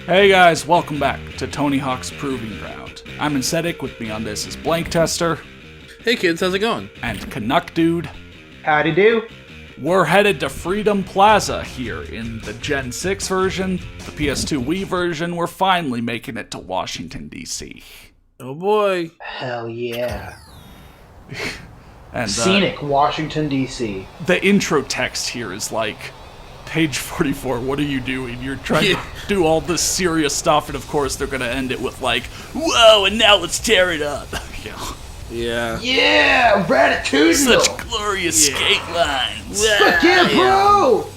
Hey guys, welcome back to Tony Hawk's Proving Ground. I'm Insetic, with me on this is Blank Tester. Hey kids, how's it going? And Canuck Dude. Howdy do. We're headed to Freedom Plaza here in the Gen 6 version, the PS2 Wii version. We're finally making it to Washington, D.C. Oh boy. Hell yeah. And Scenic Washington, D.C. the intro text here is like, page 44, what are you doing? You're trying to do all this serious stuff, and of course they're gonna end it with like, whoa, and now let's tear it up. Yeah. Yeah, Ratatouille. Such glorious skate lines. Fuck yeah, bro.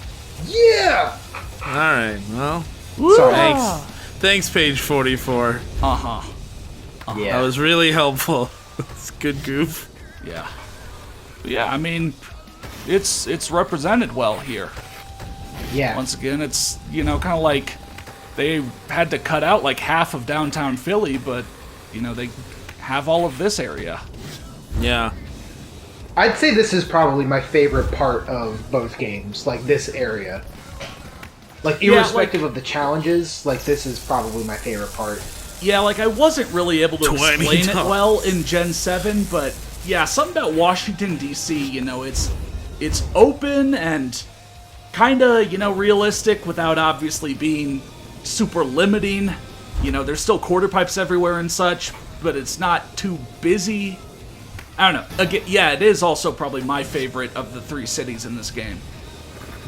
Yeah. Alright, well. Sorry. Thanks, page 44. Uh-huh. Yeah. That was really helpful. It's good goof. Yeah. Yeah, I mean, it's represented well here. Yeah. Once again, it's, you know, kind of like they had to cut out like half of downtown Philly, but, you know, they have all of this area. Yeah. I'd say this is probably my favorite part of both games, like this area. Like, irrespective of the challenges, like, this is probably my favorite part. Yeah, like, I wasn't really able to 20 explain it times. well in Gen 7, but, yeah, something about Washington, D.C., you know, it's open and kinda, you know, realistic without obviously being super limiting. You know, there's still quarter pipes everywhere and such, but it's not too busy. I don't know. Again, yeah, it is also probably my favorite of the three cities in this game.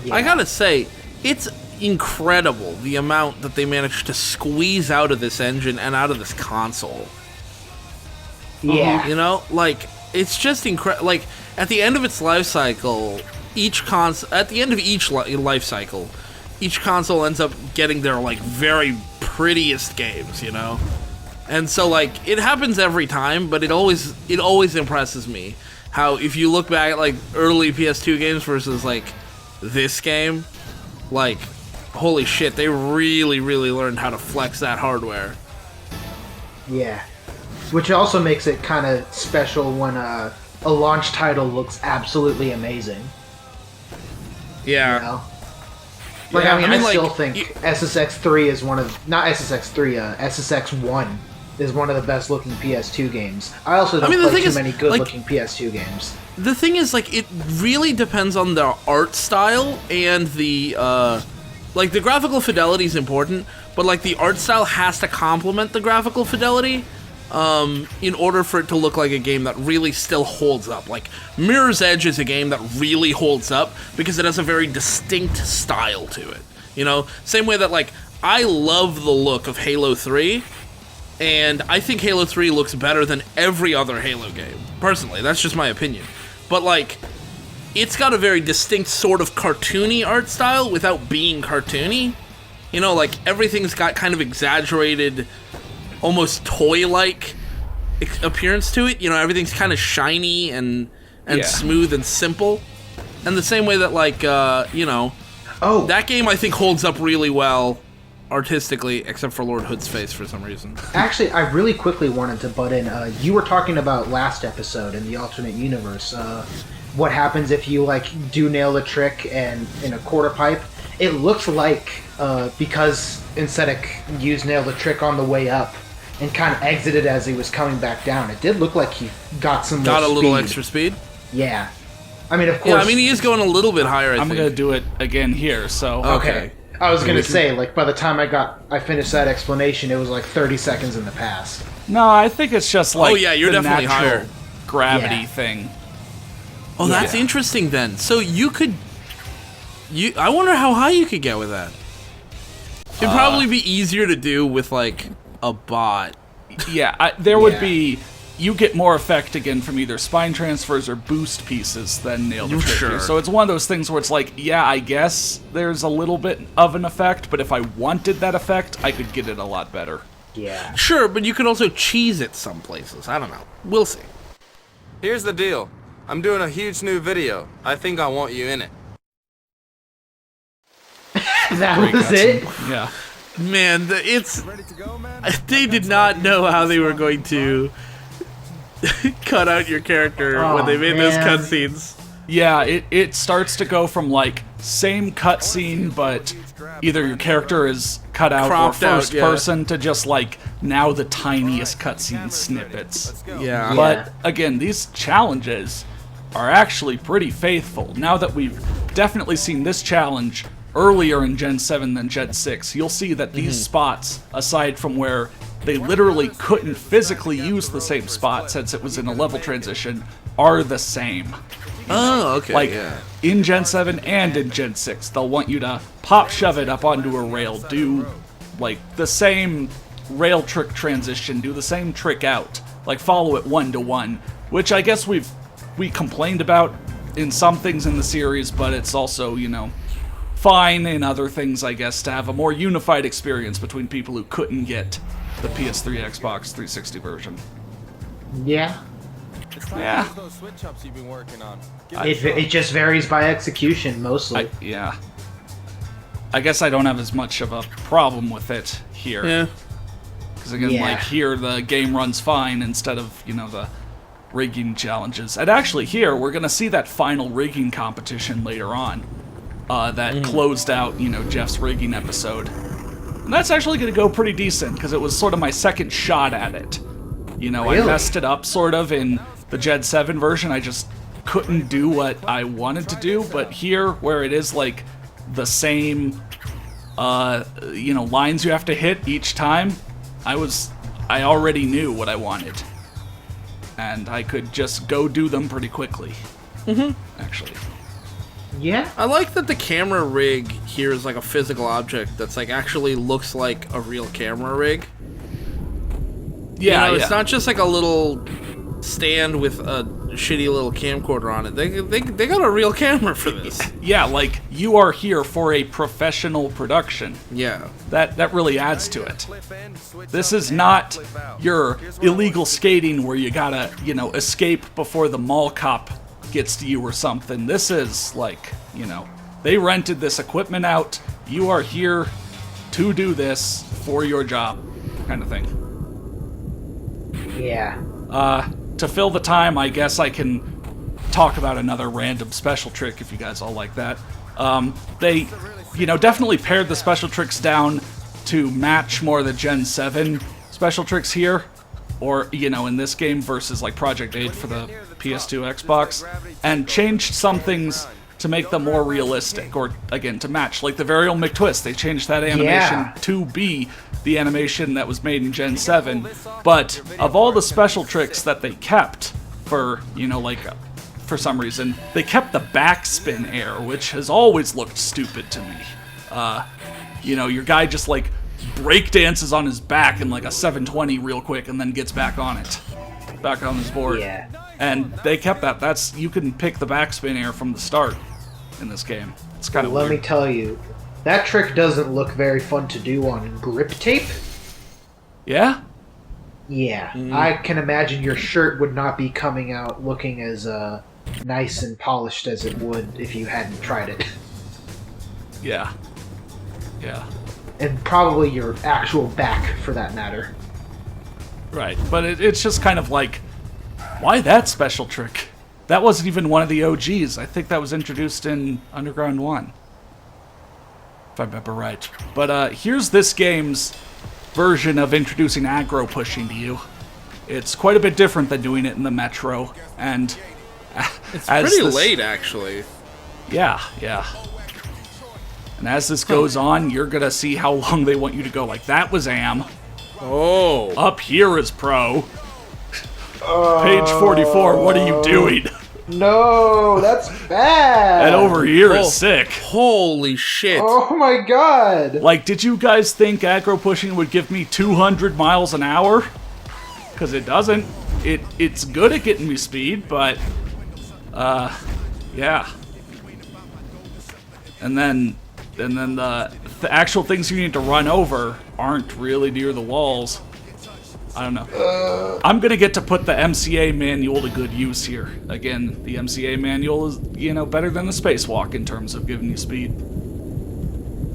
Yeah. I gotta say, it's incredible the amount that they managed to squeeze out of this engine and out of this console. Yeah. You know, like, it's just incredible. Like, at the end of its life cycle, at the end of each life cycle, each console ends up getting their, like, very prettiest games, you know? And so, like, it happens every time, but it always impresses me how if you look back at, like, early PS2 games versus, like, this game, like, holy shit, they really, really learned how to flex that hardware. Yeah. Which also makes it kind of special when a launch title looks absolutely amazing. Yeah. You know? Like, Yeah, I like, still think SSX3 is one of... Not SSX3, SSX1 is one of the best looking PS2 games. I also don't play too many good looking PS2 games. The thing is, like, it really depends on the art style and the, like, the graphical fidelity is important, but, like, the art style has to complement the graphical fidelity, in order for it to look like a game that really still holds up. Like, Mirror's Edge is a game that really holds up because it has a very distinct style to it. You know? Same way that, like, I love the look of Halo 3, and I think Halo 3 looks better than every other Halo game. Personally, that's just my opinion. But, like, it's got a very distinct sort of cartoony art style without being cartoony. You know, like, everything's got kind of exaggerated, almost toy-like appearance to it. You know, everything's kind of shiny and smooth and simple. And the same way that, like, you know, that game I think holds up really well artistically, except for Lord Hood's face for some reason. Actually, I really quickly wanted to butt in. You were talking about last episode in the alternate universe. What happens if you, like, do nail the trick and in a quarter pipe? It looked like, because Insetic used nail the trick on the way up and kind of exited as he was coming back down, it did look like he got some more speed. Got a little extra speed? Yeah. I mean, of course... Yeah, I mean, he is going a little bit higher, I think. I'm going to do it again here, so... Okay. I was going to say, like, by the time I finished that explanation, it was like 30 seconds in the past. No, I think it's just like you're the definitely natural higher. gravity thing. Oh, that's interesting then. So you could... I wonder how high you could get with that. It'd probably be easier to do with, like, a bot. Yeah, there would be... You get more effect again from either spine transfers or boost pieces than nail the trick. Sure. So it's one of those things where it's like, yeah, I guess there's a little bit of an effect, but if I wanted that effect, I could get it a lot better. Yeah. Sure, but you could also cheese it some places. I don't know. We'll see. Here's the deal. I'm doing a huge new video. I think I want you in it. That was it? Yeah. Man, it's... Ready to go, man? They did not know how they were going to cut out your character when they made those cutscenes. Yeah, it starts to go from, like, same cutscene, but either your character is cut out Cropped or out, first yeah. person to just like now the tiniest cutscene snippets. Yeah. But again, these challenges are actually pretty faithful. Now that we've definitely seen this challenge earlier in Gen 7 than Gen 6, you'll see that these spots, aside from where they literally couldn't physically use the same spot since it was in a level transition, are the same. Oh, okay. Like, yeah. in Gen 7 and in Gen 6, they'll want you to shove it up onto a rail, do, like, the same rail trick transition, do the same trick out, like, follow it one-to-one, which I guess we complained about in some things in the series, but it's also, you know, fine in other things, I guess, to have a more unified experience between people who couldn't get the PS3, Xbox 360 version. Yeah. Yeah. Those switch ups you've been working on. It just varies by execution, mostly. Yeah. I guess I don't have as much of a problem with it here. Yeah. Because again, Yeah. like here, the game runs fine instead of, you know, the rigging challenges. And actually here, we're going to see that final rigging competition later on. That closed out, you know, Jeff's rigging episode. And that's actually going to go pretty decent, because it was sort of my second shot at it. You know, Really? I messed it up sort of in the Gen 7 version. I just couldn't do what I wanted to do. But here, where it is like the same, you know, lines you have to hit each time, I already knew what I wanted. And I could just go do them pretty quickly. Actually. Yeah. I like that the camera rig here is like a physical object that's like actually looks like a real camera rig. Yeah, You know, yeah. it's not just like a little stand with a shitty little camcorder on it. They got a real camera for this. Yeah, like, you are here for a professional production. Yeah. That really adds to it. This is not your illegal skating where you gotta, you know, escape before the mall cop gets to you or something. This is, like, you know, they rented this equipment out. You are here to do this for your job, kind of thing. Yeah. To fill the time, I guess I can talk about another random special trick if you guys all like that. They, you know, definitely pared the special tricks down to match more the Gen 7 special tricks here, or, you know, in this game versus like Project 8 for the PS2 Xbox, and changed some things to make them more realistic, or, again, to match. Like the Varial McTwist, they changed that animation Yeah. to be the animation that was made in Gen 7, but of all the special tricks that they kept for, you know, like, for some reason, they kept the backspin air, which has always looked stupid to me. You know, your guy just, like, break dances on his back in, like, a 720 real quick and then gets back on it. Back on his board. Yeah. And they kept that. You can pick the backspin air from the start in this game. It's kind of Let weird. me tell you, that trick doesn't look very fun to do on grip tape. Yeah? Yeah. I can imagine your shirt would not be coming out looking as nice and polished as it would if you hadn't tried it. Yeah. Yeah. And probably your actual back, for that matter. Right, but it's just kind of like, why that special trick? That wasn't even one of the OGs. I think that was introduced in Underground 1. If I remember right. But here's this game's version of introducing aggro pushing to you. It's quite a bit different than doing it in the Metro, and It's as pretty this- late, actually. Yeah, yeah. And as this goes on, you're gonna see how long they want you to go. Like, that was AM. Oh. Up here is Pro. Page 44, what are you doing? No, that's bad. And over here is Oh. sick. Holy shit. Oh my god. Like, did you guys think aggro pushing would give me 200 miles an hour? Because it doesn't. It's good at getting me speed, but, yeah. And then the actual things you need to run over aren't really near the walls. I don't know. I'm gonna get to put the MCA manual to good use here. Again, the MCA manual is, you know, better than the spacewalk in terms of giving you speed.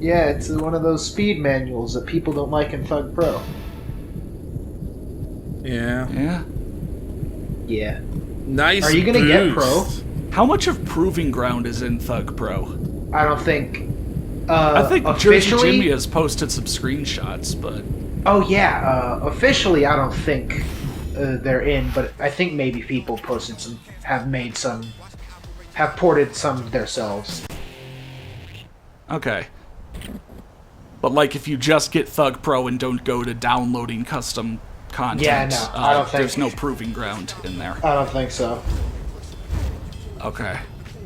Yeah, it's one of those speed manuals that people don't like in Thug Pro. Yeah. Yeah. Yeah. Nice. Are you gonna get boost. Pro? How much of Proving Ground is in Thug Pro? I don't think I think Jersey officially, Jimmy has posted some screenshots, but oh yeah, officially I don't think they're in, but I think maybe people posted some, have ported some themselves. okay. But like, if you just get Thug Pro and don't go to downloading custom content, Yeah, no, I don't think there's no proving ground in there. I don't think so. Okay.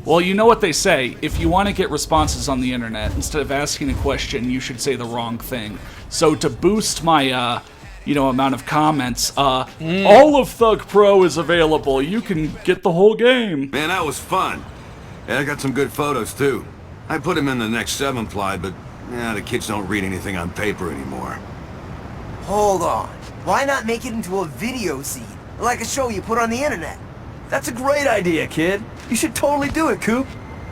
Well, you know what they say. If you want to get responses on the internet, instead of asking a question, you should say the wrong thing. So to boost my, amount of comments, all of Thug Pro is available. You can get the whole game. Man, that was fun. And I got some good photos, too. I put them in the next 7-ply, but the kids don't read anything on paper anymore. Hold on. Why not make it into a video scene? Like a show you put on the internet? That's a great idea, kid. You should totally do it, Coop.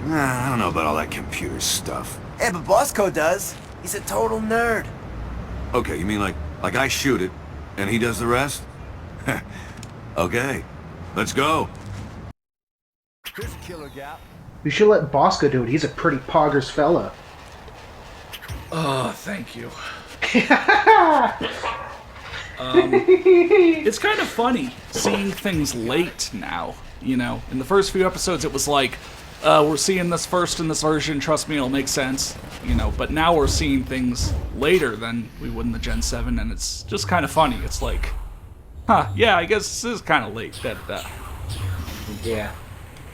I don't know about all that computer stuff. Yeah, but Bosco does. He's a total nerd. Okay, you mean like I shoot it, and he does the rest? Okay, let's go. This killer gap. You should let Bosco do it. He's a pretty poggers fella. Oh, thank you. It's kind of funny seeing things late now, In the first few episodes, it was like, we're seeing this first in this version, trust me, it'll make sense, But now we're seeing things later than we would in the Gen 7, and it's just kind of funny. It's like, yeah, I guess this is kind of late. Yeah.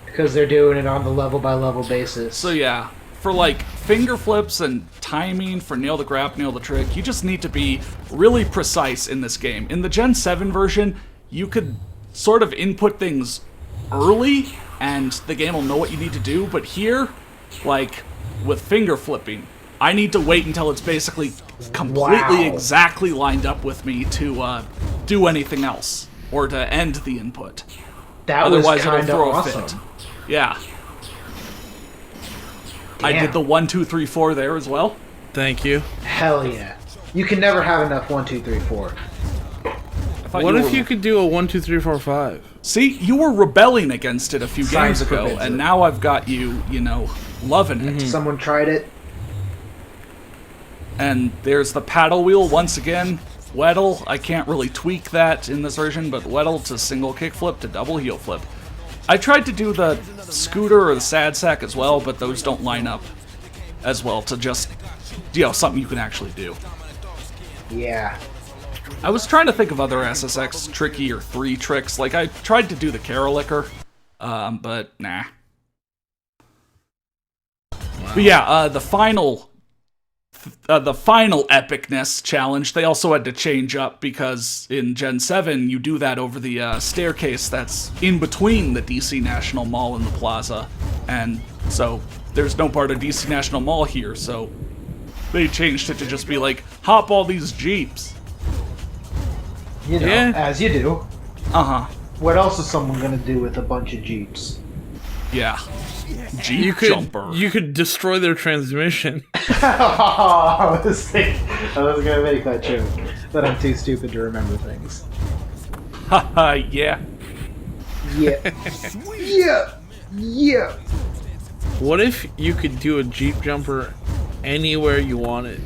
Because they're doing it on the level-by-level basis. So yeah, for like finger flips and timing for nail the grab, nail the trick, you just need to be really precise in this game. In the Gen 7 version, you could sort of input things early and the game will know what you need to do, but here, like with finger flipping, I need to wait until it's basically completely exactly lined up with me to do anything else or to end the input. That Otherwise, was kind of it'll throw awesome. a fit. Yeah. I Damn. did the 1, 2, 3, 4 there as well. Thank you. Hell yeah. You can never have enough 1, 2, 3, 4. What if you could do a 1, 2, 3, 4, 5? See, you were rebelling against it a few Science games ago, forbids and it. now I've got you, loving it. Someone tried it. And there's the paddle wheel once again. Weddle, I can't really tweak that in this version, but Weddle to single kickflip to double heel flip. I tried to do the scooter or the sad sack as well, but those don't line up as well to just, something you can actually do. Yeah. I was trying to think of other SSX tricky or 3 tricks. Like, I tried to do the Carolicker, but nah. Wow. But yeah, the final epicness challenge, they also had to change up because in Gen 7, you do that over the staircase that's in between the DC National Mall and the Plaza. And so there's no part of DC National Mall here, so they changed it to just be like, hop all these Jeeps. As you do. Uh-huh. What else is someone gonna do with a bunch of Jeeps? Yeah. Jeep jumper. You could destroy their transmission. I was gonna make that joke, but I'm too stupid to remember things. Haha, yeah. Yeah. Yeah. What if you could do a Jeep jumper anywhere you wanted?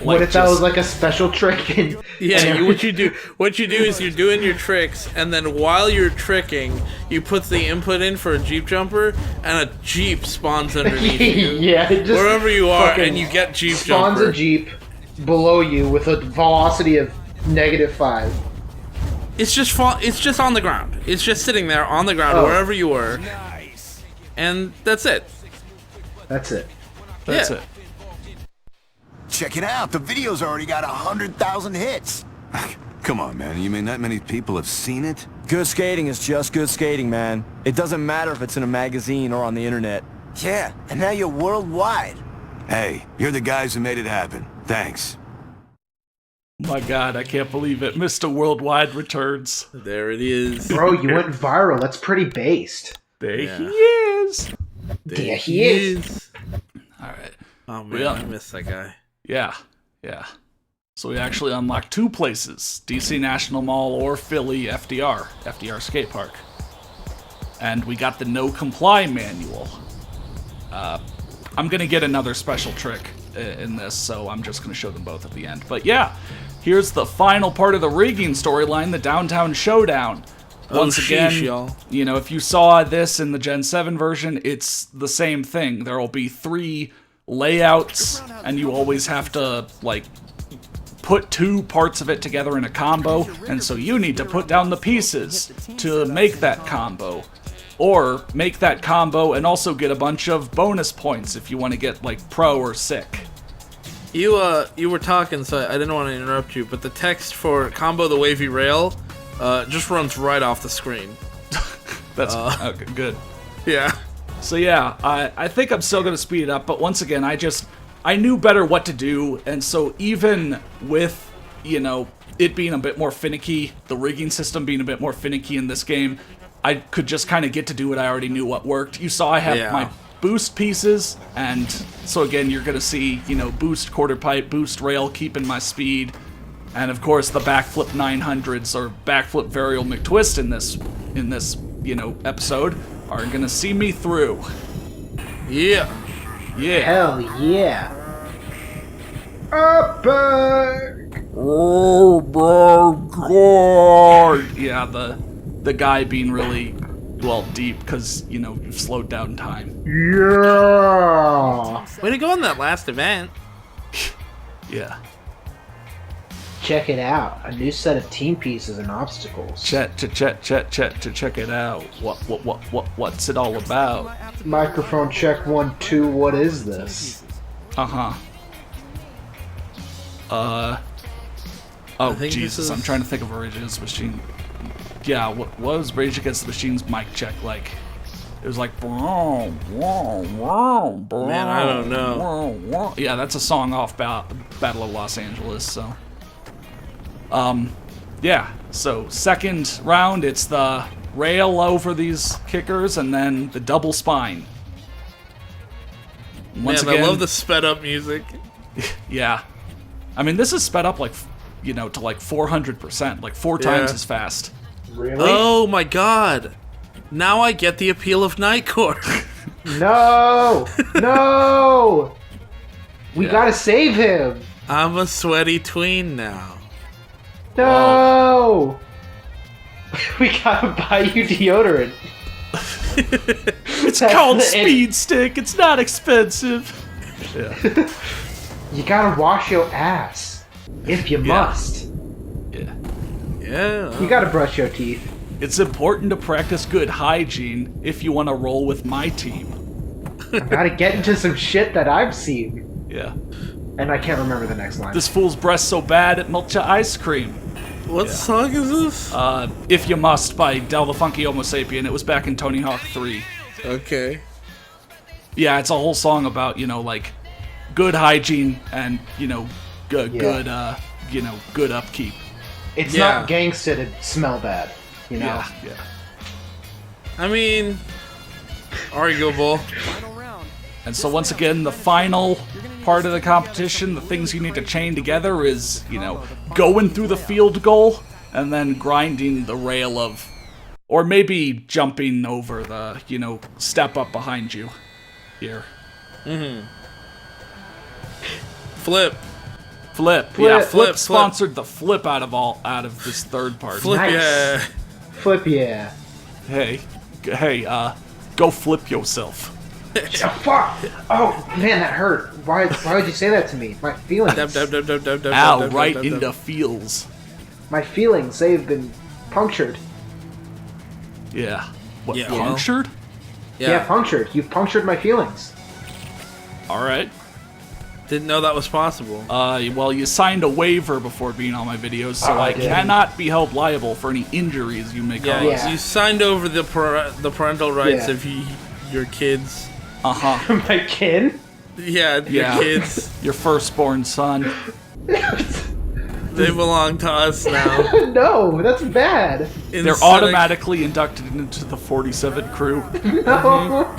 What if that was like a special trick? What you do is you're doing your tricks, and then while you're tricking, you put the input in for a Jeep jumper, and a Jeep spawns underneath you. Yeah, just wherever you are, and you get Jeep spawns jumper. a Jeep below you with a velocity of -5. It's just on the ground. It's just sitting there on the ground wherever you were. Nice. And that's it. That's it. That's it. Check it out. The video's already got 100,000 hits. Come on, man. You mean that many people have seen it? Good skating is just good skating, man. It doesn't matter if it's in a magazine or on the internet. Yeah, and now you're worldwide. Hey, you're the guys who made it happen. Thanks. My God, I can't believe it. Mr. Worldwide returns. There it is. Bro, you went viral. That's pretty based. There he is. There he is. All right. Oh man, I missed that guy. Yeah. So we actually unlocked 2 places, DC National Mall or Philly FDR Skate Park. And we got the no comply manual. I'm gonna get another special trick in this, so I'm just gonna show them both at the end. But yeah, here's the final part of the rigging storyline, the Downtown Showdown. Once again, y'all. you know, if you saw this in the Gen 7 version, it's the same thing. There will be 3 layouts, and you always have to, like, put 2 parts of it together in a combo, and so you need to put down the pieces to make that combo. Or make that combo and also get a bunch of bonus points if you want to get, like, pro or sick. You were talking, so I didn't want to interrupt you, but the text for combo the wavy rail just runs right off the screen. That's okay, good. Yeah. So yeah, I think I'm still going to speed it up, but once again, I knew better what to do, and so even with, you know, it being a bit more finicky, the rigging system being a bit more finicky in this game, I could just kind of get to do what I already knew what worked. You saw I have my boost pieces, and so again, you're going to see, you know, boost quarter pipe, boost rail, keeping my speed, and of course the backflip 900s or backflip varial McTwist in this, you know, episode are going to see me through. Yeah. Yeah. Hell yeah. Epic! Oh my god! Yeah, the guy being really, well, deep because, you know, you've slowed down time. Yeah! Way to go on that last event. Yeah. Check it out. A new set of team pieces and obstacles. Check it out. What's it all about? Microphone check 1, 2. What is this? Uh-huh. Oh, Jesus, I'm trying to think of a Rage Against the Machine. Yeah, what was Rage Against the Machine's mic check like? It was like... Man, I don't know. Yeah, that's a song off Battle of Los Angeles, so... yeah, so second round, it's the rail over these kickers, and then the double spine. Once Man, again, I love the sped up music. Yeah. I mean, this is sped up, like, you know, to like 400%, like 4 times as fast. Really? Oh my god. Now I get the appeal of Nightcore. No! No! We gotta save him! I'm a sweaty tween now. No! We gotta buy you deodorant. It's called Speed Stick. It's not expensive. Yeah. You gotta wash your ass. If you must. Yeah. Yeah. You gotta brush your teeth. It's important to practice good hygiene if you want to roll with my team. I gotta get into some shit that I've seen. Yeah. And I can't remember the next line. This fool's breast so bad it melts your ice cream. What song is this? If You Must by Del the Funky Homo Sapien. It was back in Tony Hawk 3. Okay. Yeah, it's a whole song about, you know, like, good hygiene and, you know, good upkeep. It's not gangsta to smell bad, you know? Yeah. I mean, arguable. And so once again, the final part of the competition, the things you need to chain together is, you know, going through the field goal and then grinding the rail of, or maybe jumping over the, you know, step up behind you here. Mm-hmm. Flip. Yeah, Flip sponsored the flip out of this third part. Flip, Nice. yeah. Flip, yeah. Hey, go flip yourself. Oh, fuck! Oh, man, that hurt. Why would you say that to me? My feelings. Ow, right in the feels. My feelings, they've been punctured. Yeah. What, Yeah, well. punctured? Yeah, punctured. You've punctured my feelings. Alright. Didn't know that was possible. Well, you signed a waiver before being on my videos, so I did. cannot be held liable for any injuries you may cause. Yeah. You signed over the parental rights Yeah. of your kids. Uh-huh. My kid? Yeah, your Yeah. kids. Your firstborn son. They belong to us now. No, that's bad. They're automatically inducted into the 47 crew. No.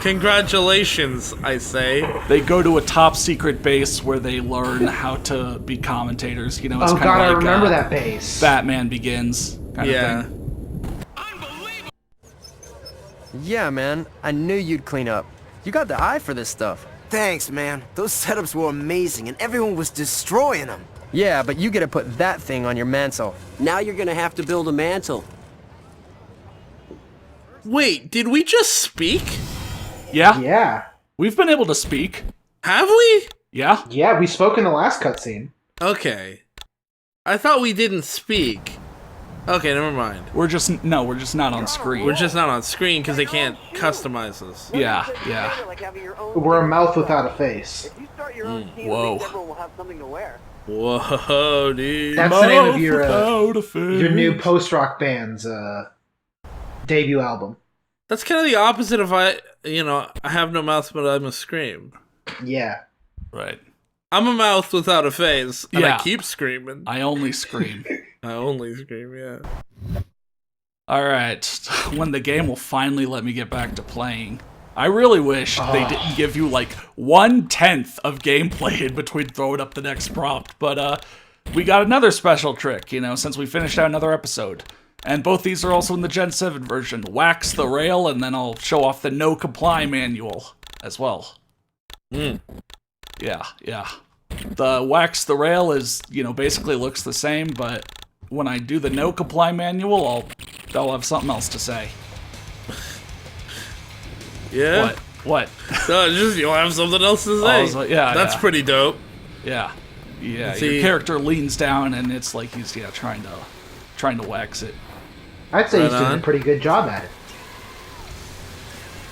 Congratulations, I say. They go to a top secret base where they learn how to be commentators. You know, it's Oh kind god, of I like remember that base. Batman Begins kind Yeah. of thing. Yeah, man. I knew you'd clean up. You got the eye for this stuff. Thanks, man. Those setups were amazing, and everyone was destroying them. Yeah, but you get to put that thing on your mantle. Now you're gonna have to build a mantle. Wait, did we just speak? Yeah, Yeah. we've been able to speak. Have we? Yeah, Yeah, we spoke in the last cutscene. Okay. I thought we didn't speak. Okay, never mind. we're just not on screen. We're just not on screen because they can't customize us. Yeah, yeah. We're a mouth without a face. Whoa. Whoa, dude. That's the name of Without a your new face. post-rock band's debut album. That's kind of the opposite of I have no mouth but I'm a scream. Yeah. Right. I'm a mouth without a face, and Yeah. I keep screaming. I only scream. I only scream, yeah. All right, when the game will finally let me get back to playing. I really wish they didn't give you like 1/10 of gameplay in between throwing up the next prompt, but we got another special trick, since we finished out another episode. And both these are also in the Gen 7 version. Wax the rail, and then I'll show off the no comply manual as well. Yeah. The wax the rail is, basically looks the same, but when I do the no comply manual, I'll have something else to say. Yeah? What? No, just you'll have something else to say. That's pretty dope. Yeah. See- Your character leans down, and it's like he's trying to wax it. I'd say Right he's doing on. a pretty good job at it.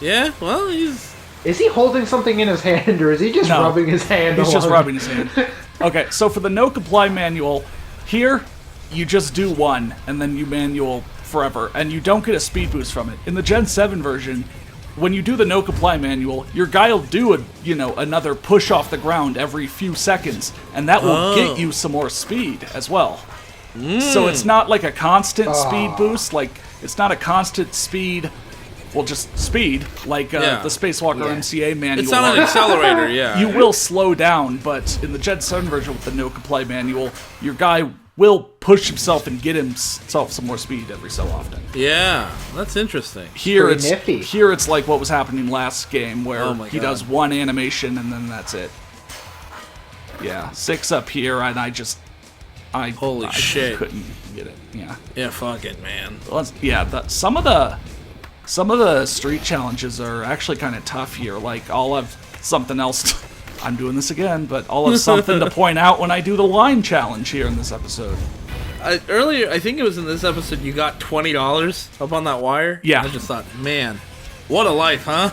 Yeah, well, he's... Is he holding something in his hand, or is he just No. rubbing his hand? He's just along? rubbing his hand. Okay, so for the no comply manual, here you just do one, and then you manual forever, and you don't get a speed boost from it. In the Gen 7 version, when you do the no comply manual, your guy will do another push off the ground every few seconds, and that will get you some more speed as well. So it's not like a constant speed boost, like it's not a constant speed. Well, just speed, like the Spacewalker MCA manual. It's not an accelerator, yeah. You will slow down, but in the Gen 7 version with the no comply manual, your guy will push himself and get himself some more speed every so often. Yeah, that's interesting. Here Pretty nifty. it's like what was happening last game, where Oh my he God. does one animation and then that's it. Yeah, 6 up here, and I Holy shit. couldn't get it. Yeah. Yeah, fuck it, man. Some of the street challenges are actually kind of tough here. Like, I'll have something else. I'm doing this again, but I'll have something to point out when I do the line challenge here in this episode. Earlier, I think it was in this episode, you got $20 up on that wire. Yeah. I just thought, man, what a life, huh?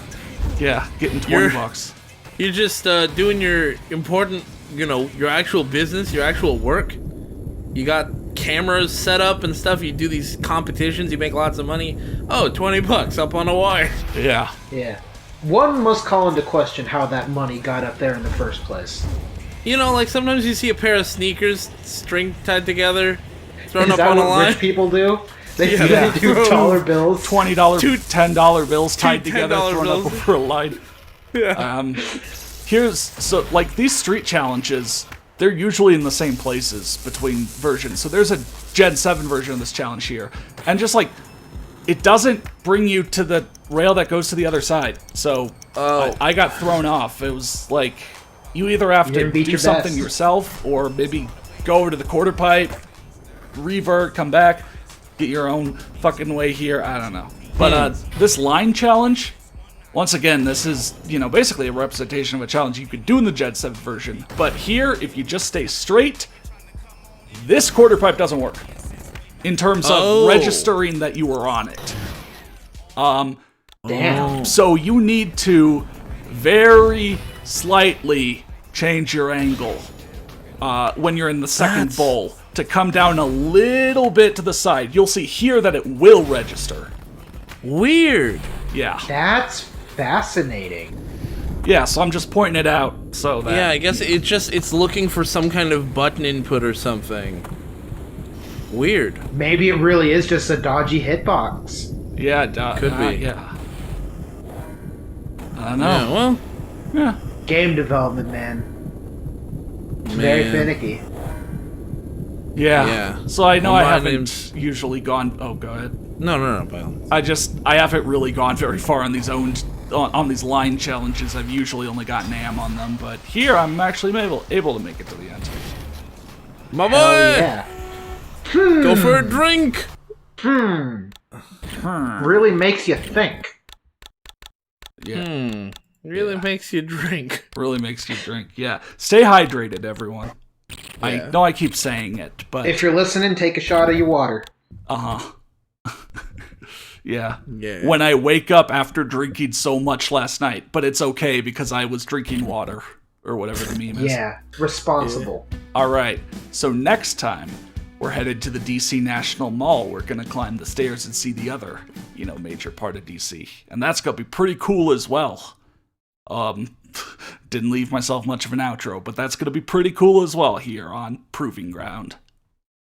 Yeah, getting $20. You're just doing your important, your actual business, your actual work. You got cameras set up and stuff. You do these competitions. You make lots of money. Oh, $20 up on a wire. Yeah. Yeah. One must call into question how that money got up there in the first place. Like sometimes you see a pair of sneakers string tied together, thrown Is up that on a what line. rich people do? They Yeah. do dollar bills. $20, $10 bills tied together, $10 thrown up bills. over a line. Yeah. These street challenges, they're usually in the same places between versions. So there's a Gen 7 version of this challenge here. And just like, it doesn't bring you to the rail that goes to the other side. So I got thrown off. It was like, you either have to didn't beat do your something best. yourself, or maybe go over to the quarter pipe, revert, come back, get your own fucking way here. I don't know. But this line challenge, once again, this is, basically a representation of a challenge you could do in the Gen 7 version. But here, if you just stay straight, this quarter pipe doesn't work in terms of registering that you were on it. Damn. So you need to very slightly change your angle when you're in the second bowl to come down a little bit to the side. You'll see here that it will register. Weird. Yeah. That's fascinating. Yeah, so I'm just pointing it out so that... Yeah, I guess it's looking for some kind of button input or something. Weird. Maybe it really is just a dodgy hitbox. Yeah, Could be. Yeah. I don't know. Yeah, well, Yeah. Game development, man. It's very Man. finicky. Yeah. Yeah. So I know Well, I my haven't name's- usually gone... Oh, go ahead. no, by all means. I haven't really gone very far on these owned on these line challenges, I've usually only gotten AM on them, but here I'm actually able to make it to the end. My boy! Oh, yeah. Go for a drink! Really makes you think. Yeah. Really makes you drink. Really makes you drink, yeah. Stay hydrated, everyone. I know I keep saying it, but... If you're listening, take a shot of your water. Uh-huh. Yeah. Yeah. When I wake up after drinking so much last night, but it's okay because I was drinking water, or whatever the meme is. Yeah, responsible. Alright, so next time, we're headed to the DC National Mall. We're gonna climb the stairs and see the other, major part of DC. And that's gonna be pretty cool as well. Didn't leave myself much of an outro, but that's gonna be pretty cool as well here on Proving Ground.